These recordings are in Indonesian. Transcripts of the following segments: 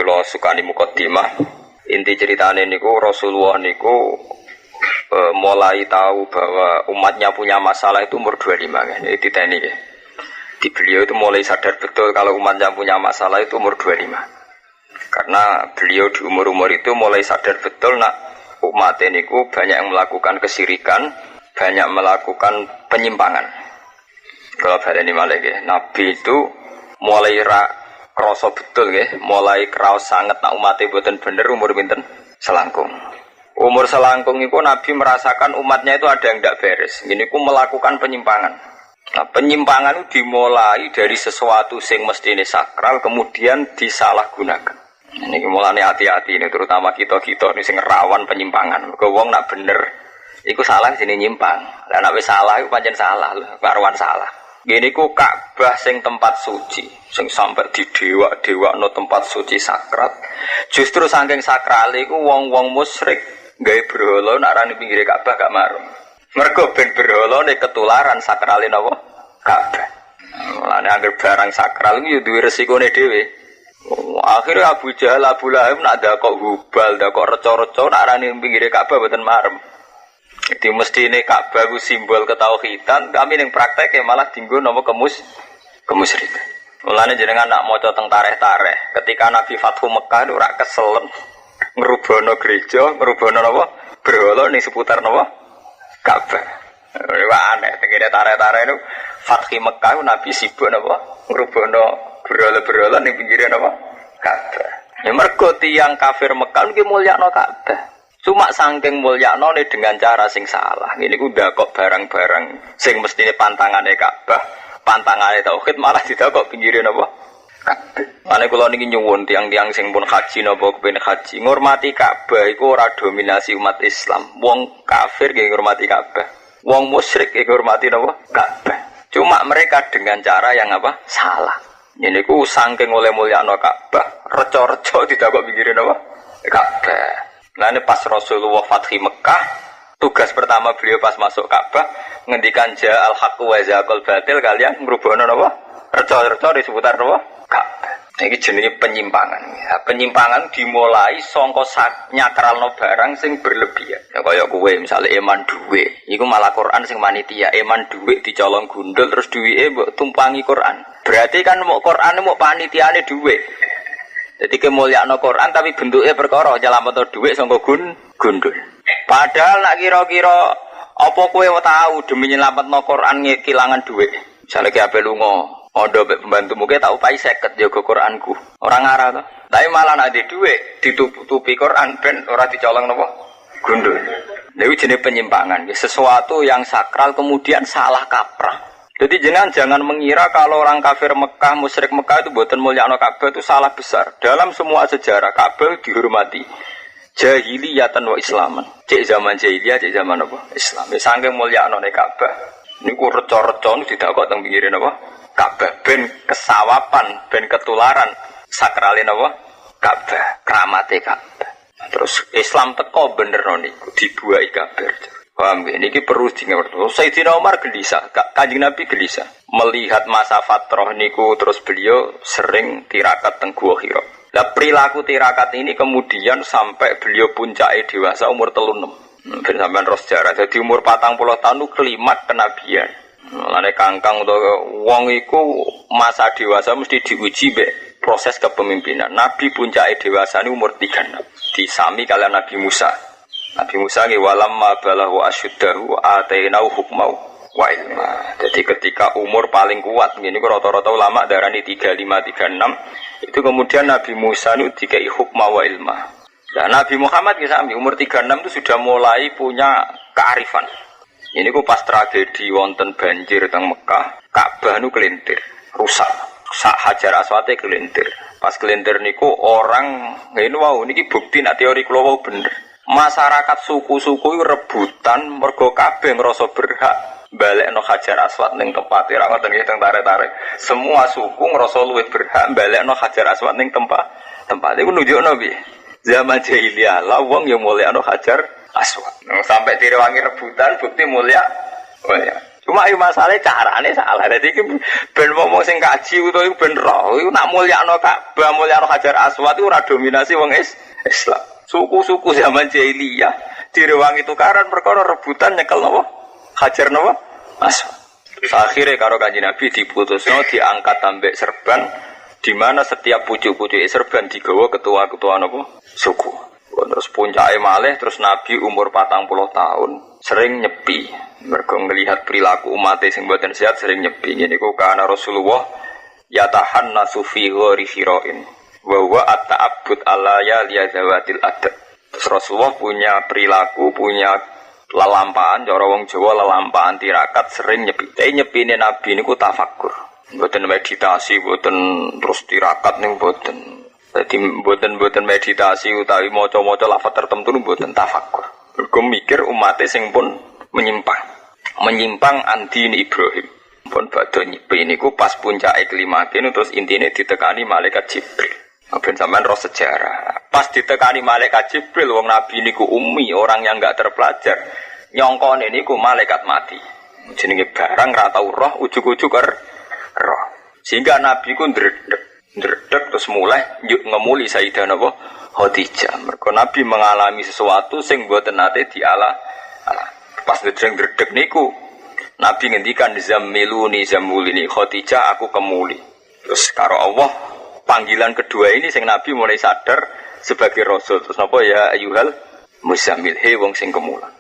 Kalau sukani mukaddimah, inti ceritanya niku Rasulullah niku mulai tahu bahwa umatnya punya masalah itu umur 25 kan. Ini diteni ya. Di beliau itu mulai sadar betul kalau umatnya punya masalah itu umur 25. Karena beliau di umur-umur itu mulai sadar betul nak umatnya niku banyak yang melakukan kesyirikan, banyak melakukan penyimpangan. Kalau baleni malih ya, Nabi itu mulai krasa betul ya, mulai kraos sangat nak umatnya boten bener umur pinten selangkung. Umur selangkung itu Nabi merasakan umatnya itu ada yang tidak beres. Ini ku melakukan penyimpangan. Nah, penyimpangan itu dimulai dari sesuatu sing mestine sakral kemudian disalahgunakan. Ini mulane hati-hati ini terutama kita-kita ini sing rawan penyimpangan. Mergo wong nak bener iku salah sini nyimpang. Lah nek wis salah iku pancen salah lho, karuan salah. Gini ku Ka'bah sing tempat suci, sing sampai di dewa-dewa no tempat suci sakral. Justru saking sakral iku wong-wong musyrik gawe berhala nak arane pinggire Ka'bah gak marung. Mergo ben berhala nek ketularan sakrale napa? Ka'bah. Mulane anggere barang sakral iku ya duwe resikone dhewe. Akhirnya Abu Jahal, Abu Lahab nak dakok Hubal, dakok reca-reca nak arane pinggire Ka'bah boten marem. Jadi mesti ini Ka'bah itu simbol ketauhidan, kami yang praktek ya malah tinggal nama kemusyrikan. Mulanya jenengan nak maca teng tareh-tareh, ketika Nabi Fathu Mekah itu rak keselen ngerubono gereja, ngerubono napa berhala ning seputar napa Ka'bah. Wah aneh, tegene tareh-tareh itu Fathu Mekah itu Nabi sibuk napa ngerubono berhala-berhala ning pinggire napa Ka'bah. Ya mergo tiyang kafir Mekah iki mulyakno Ka'bah. Cuma saking mulyakno dengan cara sing salah. Ini udah kok barang-barang sing mestine pantangane Ka'bah, pantangane tauhid malah didakok pinggire napa? Ka'bah. Mane kula niki nyuwun tiang-tiang sing pun haji napa kepen haji, ngurmati Ka'bah iku ora dominasi umat Islam. Wong kafir nggih ngurmati Ka'bah. Wong musyrik nggih ngurmati napa? Ka'bah. Cuma mereka dengan cara yang apa? Salah. Ini ku saking oleh mulyakno Ka'bah, reca-reca didakok pinggire napa? Ka'bah. Nah ini pas Rasulullah Fathi Mekah, tugas pertama beliau pas masuk Ka'bah ngendikan ja'al haqqu wa zaqal batil, kalian ngrubono napa? Reca-reca di seputar napa? Ka'bah. Iki jenenge penyimpangan. Ya, penyimpangan dimulai saka nyakralno barang sing berlebihan. Ya kaya kowe misale eman dhuwit, iku malah Quran sing manitia, eman dhuwit dicolong gundul terus duwike mbok tumpangi Quran. Berarti kan mau Quran mau panitiane dhuwit. Jadi kemuliaan Quran tapi bentuknya perkara nyelametno dhuwit sangka gundul. Padahal nak kira-kira apa kowe tahu demi nyelametno Quran kehilangan dhuwit. Misale ki ape lunga, ondo mek pembantumu ke tak upahi 50 jaga Quranku. Ora ngarah to. Tapi malah nak di dhuwit ditutupi Quran ben ora dicolong napa? Gundul. Lha iki jenenge penyimpangan, sesuatu yang sakral kemudian salah kaprah. Jadi jangan mengira kalau orang kafir Mekah, musyrik Mekah itu buatan mulyakno Ka'bah itu salah besar. Dalam semua sejarah Ka'bah dihormati. Jahiliyatan wa Islaman. Cek zaman jahiliyah, cek zaman apa? Islam. Saking mulyakno Ka'bah. Niku reca-reca niku didakok teng pinggire napa? Ka'bah ben kesawapan, ben ketularan sakralin apa? Ka'bah, keramate Ka'bah. Terus Islam teko bener niku dibuai Ka'bah. Paham ya? Ini perlu diingat. Sayyidina Umar gelisah, Kanjeng Nabi gelisah melihat masa fatrah niku, terus beliau sering tirakat teng Gua Hira. Lah perilaku tirakat ini kemudian sampai beliau puncake dewasa umur 36. Ben sampean ros sejarah. Jadi umur 40 tahun kelimat kenabian. Mulane kangkang utawa wong iku masa dewasa mesti diuji mbek proses kepemimpinan. Nabi puncake dewasa ini umur 36. Disami kalian Nabi Musa. Nabi Musa nggih walamma balahu asyuddahu atainau hukmau wa ilma. Jadi ketika umur paling kuat ngene kok rata-rata ulama darani 35 36 itu kemudian Nabi Musa itu dikai hukma wa ilma. Nah, Nabi Muhammad nggih sami umur 36 itu sudah mulai punya kearifan. Ini ku pas tragedi wonten banjir teng Mekah, Ka'bah nu kelintir, rusak. Sak Hajar Aswad kelintir. Pas kelintir niku orang ngene wau niki bukti nek teori kula wau bener. Masyarakat suku-suku rebutan mergo kabeh ngrasa berhak balekno Hajar Aswad ning tempat ora ngoten nggih teng tarik-tarik. Semua suku ngrasa luwih berhak balekno Hajar Aswad ning tempat iku nunjukno piye? Zaman jahiliyah la wong yang mulyakno Hajar Aswad. Sampai direwangi rebutan bukti mulia. Oh ya. Cuma iki masalahe carane salah. Dadi iki ben ngomong sing kaji utawa iku ben roh. Iku nak mulyakno Ka'bah, mulyakno Hajar Aswad iku ora dominasi wong Islam. Suku-suku zaman jahiliyah direwangi tukaran perkara rebutan nyekel napa? Hajar napa? Aswad. Akhirnya karo Kanjeng Nabi diputusno diangkat ambek serban di mana setiap pucuk-pucuk serban digawa ketua-ketua napa? Suku. Terus puncake malih terus Nabi umur 40 tahun sering nyepi. Mergo ngelihat perilaku umat sing mboten sehat sering nyepi. Niku kana Rasulullah yatahannasu fi ghori Hirain. Wa huwa at-ta'abbud ala ya liyazawatil adab. Terus Rasulullah punya perilaku, punya lelampahan, cara wong Jawa lelampahan tirakat sering nyepi. Tapi nyepine Nabi niku tafakur. Mboten meditasi, mboten terus tirakat ning mboten. Jadi mboten meditasi utawi maca-maca lafaz tertentu mboten tafakur. Mergo mikir umate sing pun menyimpang anti Ibrahim. Pun badhe nyepi niku pas puncake klimake terus intine ditekani malaikat Jibril. Ben sampean roh sejarah. Pas ditekani malaikat Jibril wong Nabi niku ummi, orang yang enggak terpelajar. Nyongkone niku malaikat mati. Jenenge barang ra tau roh ujug-ujug roh. Sehingga Nabi ku ndredeg terus mulai ngemuli Sayyidah napa Khadijah. Mergo Nabi mengalami sesuatu sing mboten nate diala. Pas ndredeg niku Nabi ngendikan zammiluni zammulini Khadijah aku kemuli. Terus karo Allah panggilan kedua ini sing Nabi mulai sadar sebagai rasul. Terus napa ya ayyuhal muzammil he wong sing kemulan.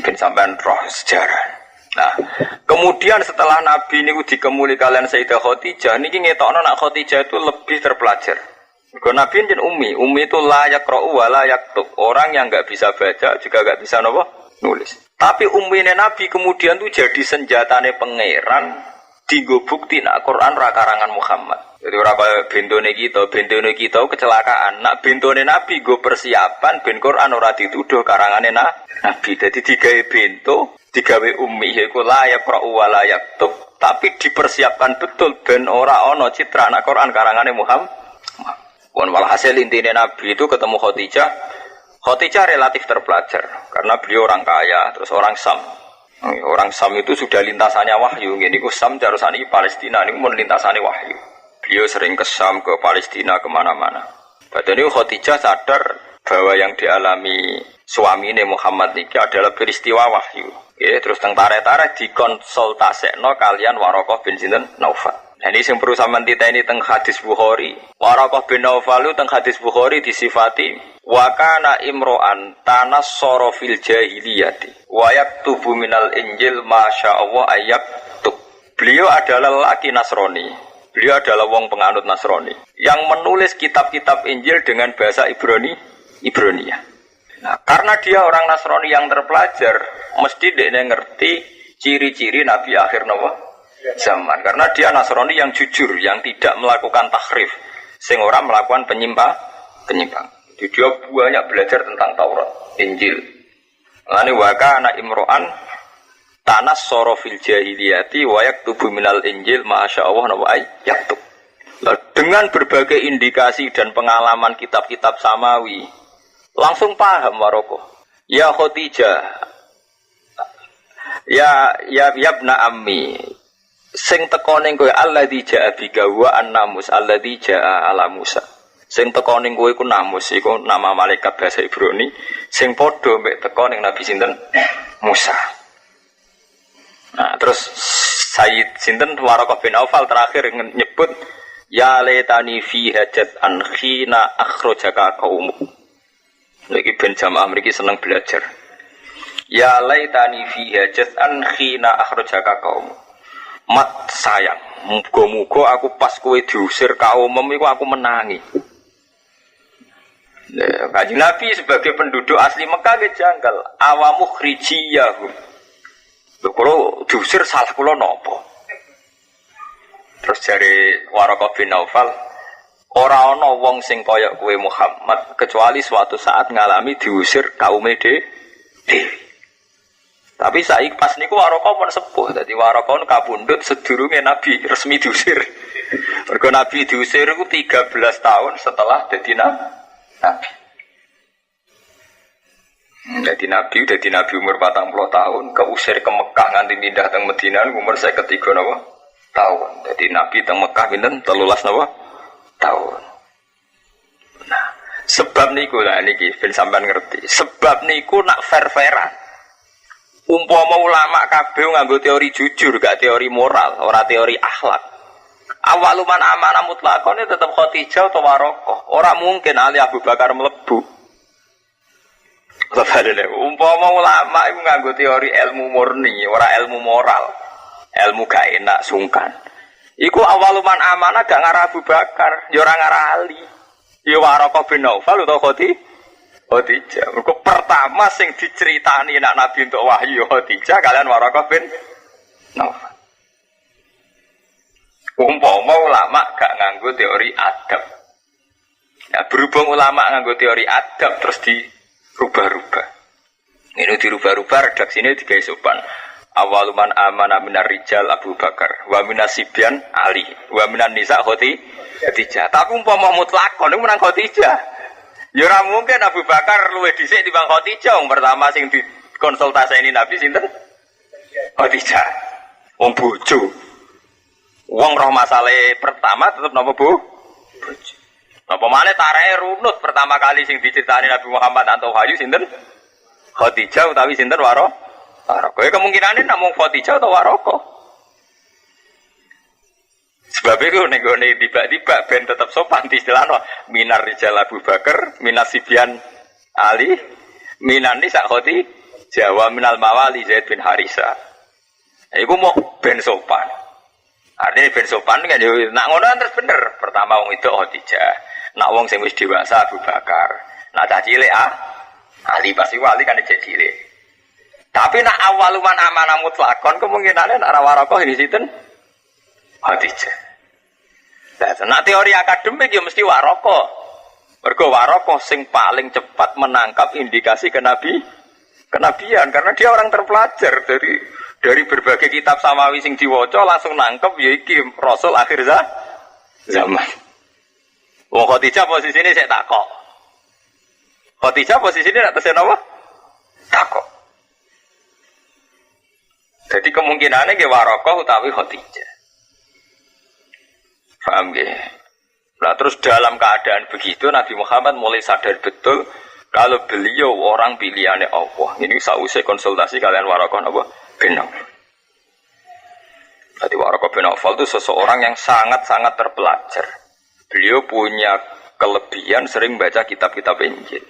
Ben sampean roh sejarah. Nah, kemudian setelah Nabi ini dikemuli kalian Sayyidah Khadijah, niki ngetokno nak Khadijah itu lebih terpelajar. Karena Nabi jen ummi itu layak ro'u wa layak tuk. Orang yang enggak bisa baca juga enggak bisa napa nulis. Tapi ummine Nabi kemudian tuh jadi senjatane pangeran dienggo bukti nak Quran ra karangan Muhammad. Jadi ora kaya bentone kita kecelakaan. Nak bentone Nabi go persiapan ben Quran ora dituduh karangane Nabi. Jadi digawe bento digawe ummi iku layak ra wa layak tub tapi dipersiapkan betul ben ora ana citra nak Quran karangane Muhammad. Wong walhasil intine Nabi itu ketemu Khadijah. Khadijah relatif terpelajar karena beliau orang kaya, terus orang Sam. Orang Sam itu sudah lintasannya wahyu. Ngene iku Sam jarusane Palestina niku mun lintasannya wahyu. Beliau sering ke Sam, ke Palestina, kemana-mana. Padahal Khadijah sadar bahwa yang dialami suamine Muhammad niki adalah peristiwa wahyu. Ya, terus teng tarik-tarik dikonsultasekno kalian Waraqah bin sinten Naufal. Nah ini yang perlu sampeyan titeni teng hadis Bukhari. Waraqah bin Naufal teng hadis Bukhari disifati wa kana imro'an tanassara fil jahiliyati wa yaktubu minal injil masyaallah ayaktub. Beliau adalah lelaki Nasrani. Beliau adalah wong penganut Nasrani yang menulis kitab-kitab Injil dengan bahasa Ibrania. Nah, karena dia orang Nasrani yang terpelajar, mesti dia ngerti ciri-ciri Nabi akhir zaman. Karena dia Nasrani yang jujur, yang tidak melakukan tahrif, sing ora melakukan penyimpang. Jadi dia banyak belajar tentang Taurat, Injil. Lani waka anak imro'an tanas sorofil jahiliyati wayak tubuh minal Injil masya Allah yaktub. Dengan berbagai indikasi dan pengalaman kitab-kitab samawi, langsung paham Waraqah. Ya Khadijah, ya ibna ammi, sing teko ning kowe alladzi jaa bika wa annamus alladzi jaa ala Musa. Sing teko ning kowe iku namus iku nama malaikat bahasa Ibrani sing padha mek teko ning Nabi sinten Musa. Nah, terus Sayyid sinten Waraqah bin Naufal terakhir nyebut ya laitani fi hajat an khina akhrajaka qaumuk. Lagi ben jamaah mriki seneng belajar. Ya laitani fi hajatan khina akhrajaka qaum. Mat sayang, muga-muga aku pas kowe diusir kaumem iku aku menangi. Kanjeng Nabi sebagai penduduk asli Mekah ge janggal, awamu khrijiyahum. Lho kula diusir salah kula napa? Terus jare Waraqah bin Naufal, ora ana wong sing kaya kowe Muhammad kecuali suatu saat ngalami diusir kaume dhewe. Tapi saiki pas niku Waraqah pun sepuh, dadi Waraqah kabundut sedurunge Nabi resmi diusir. Mergo Nabi diusir iku 13 tahun setelah dadi nabi. Jadi Nabi umur 40 tahun, keusir ke Mekah nganti pindah teng Madinah umur 53 napa? Tahun. Jadi Nabi teng Mekah pinten 13 napa? Tahun. Nah, sebab niku lah niki ben sampean ngerti. Sebab niku nak fair-fairan. Umpama ulama kabeh nganggo teori jujur, gak teori moral, ora teori akhlak. Awaluman amanah mutlaqone tetep Khadijah atau Warokoh. Ora mungkin Ali Abu Bakar mlebu. Umpama ulama itu nganggo teori ilmu murni, ora ilmu moral, ilmu gak enak sungkan. Iku awaluman amanah gak ngarah Abu Bakar, ya ora ngarah Ali. Ya Warokoh bin Naufal utawa Khadijah. Mergo pertama sing diceritani nak Nabi untuk wahyu Khadijah kalian Warokoh bin Naufal. Umpama ulama gak nganggo teori adab. Ya berhubung ulama nganggo teori adab terus dirubah-rubah. Ini dirubah-rubah redaksine digawe sopan. Awaluman amana minar rijal Abu Bakar, wa minasibyan Ali, wa minan nisa Khadijah. Tapi umpama mutlakon niku menang Khadijah. Ya ora mungkin Abu Bakar luwih dhisik timbang Khadijah. Wong pertama sing dikonsultaseni Nabi sinten? Khadijah. Wong bojo. Wong roh masalah pertama tetep napa bojo. Napa maneh tareke runut pertama kali sing diceritani Nabi Muhammad antuk wahyu sinten? Khadijah utawi sinten Warokoh. Kowe kemungkinane namung Khadijah atau Warokoh. Sebab itu nego tiba-tiba ben tetap sopan istilahno minar rijal Abu Bakar, minasibyan Ali, minan nisa Khadijah, wa minal mawali Zaid bin Harisa. Iku mau ben sopan. Artinya ben sopan kan yo nak ngono terus bener. Pertama wong itu Khadijah, nak wong sing wis dewasa Abu Bakar. Nak cah cilik Ali pasti wali kan cek cilik. Tapi nak awaluman amanah mutlakon kemungkinannya nak Warokoh ini sinten Khadijah. Nah, teori akademik ya mesti Warokoh. Mergo Warokoh sing paling cepat menangkap indikasi kenabian karena dia orang terpelajar dari berbagai kitab samawi sing diwaca langsung nangkep ya iki rasul akhir zaman. Wong Khadijah posisine sik takok. Khadijah posisine nak tesen apa? Takok. Jadi kemungkinannya ke Warokoh utawi Khadijah. Paham nggih? Nah, terus dalam keadaan begitu Nabi Muhammad mulai sadar betul kalau beliau orang pilihannya Allah. Ini sausai konsultasi kalian Warokoh apa? Bin Naufal. Jadi Warokoh bin Naufal itu seseorang yang sangat-sangat terpelajar. Beliau punya kelebihan sering baca kitab-kitab Injil.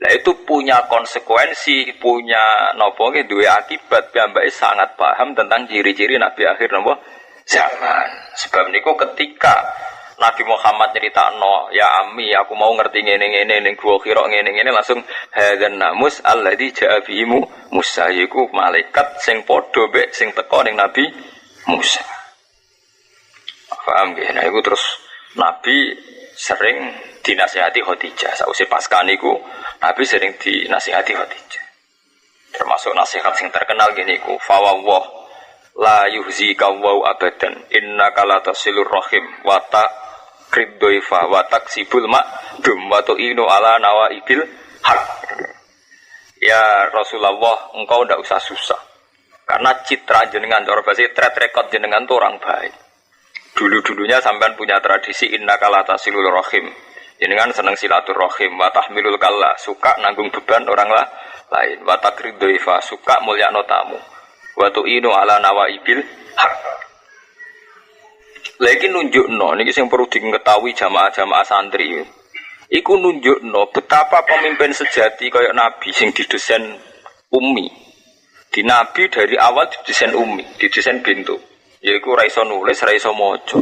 Nah itu punya konsekuensi, punya nopo dua akibat. Piyambake sangat paham tentang ciri-ciri Nabi akhir nopo zaman. Sebab niku ketika Nabi Muhammad nyeritakno, ya Ami, aku mau ngerti ngene-ngene ning gua kira ngene-ngene langsung hadzan namus alladzi ja'a bihi Musa iku malaikat sing padha mek sing teka ning Nabi Musa. Paham nggih? Nah iku terus Nabi sering dinasihati Khadijah. Sausé pasca niku Nabi sering dinasihati Khadijah. Termasuk nasihat sing terkenal gini ku, fawwah la yuhzika wa abadan innaka la tasilur rahim wa taqriddaifa wa taksibul ma'dum wa tu'inu ala nawaibil haq. Ya Rasulullah, engkau ndak usah susah. Karena citra jenengan cara bahasa track record jenengan itu orang baik. Dulu-dulunya sampean punya tradisi innaka la tasilur rahim. Jenengan seneng silaturahim, wa tahmilul kalla, suka nanggung beban orang lain, wa takriddaifa, suka mulyakno tamu, wa tu'inu ala nawaibil haq. Lagi nunjukno niki sing perlu diketahui jamaah-jamaah santri. Iku nunjukno betapa pemimpin sejati kaya Nabi sing didesain ummi. Di Nabi dari awal didesain ummi, didesain bintu. Yaiku ra iso nulis, ra iso maca.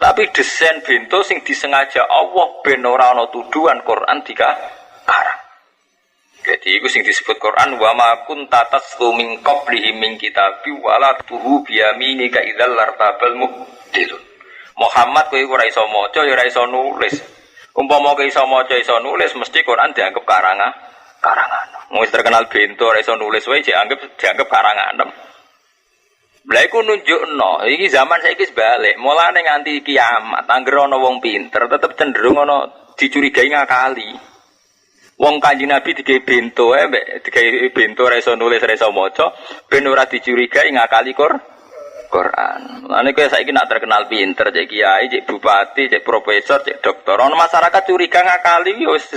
Tapi desain bintu sing disengaja Allah ben ora ana tuduhan Quran dikarang. Jadi iku sing disebut Quran wa ma kunta taslu min qablihi min kitabi wala tuhu bi yaminika idzal lartabal mubtilun. Muhammad kowe ora iso maca ya ora iso nulis. Umpama kowe iso maca iso nulis mesti Quran dianggap karangan. Wis terkenal bintu ora iso nulis wae dianggap karangan. Lha iku nunjukno iki zaman saiki sebalik, mulane nganti kiamat anggere ana wong pinter tetep cenderung ana dicurigai ngakali. Wong Kanjeng Nabi digawe bento mbek digawe bento ra iso nulis ra iso maca ben ora dicurigai ngakali Quran. Lane kowe saiki nak terkenal pinter cek kiai, cek bupati, cek profesor, cek dokter. Ono masyarakat curiga ngakali wis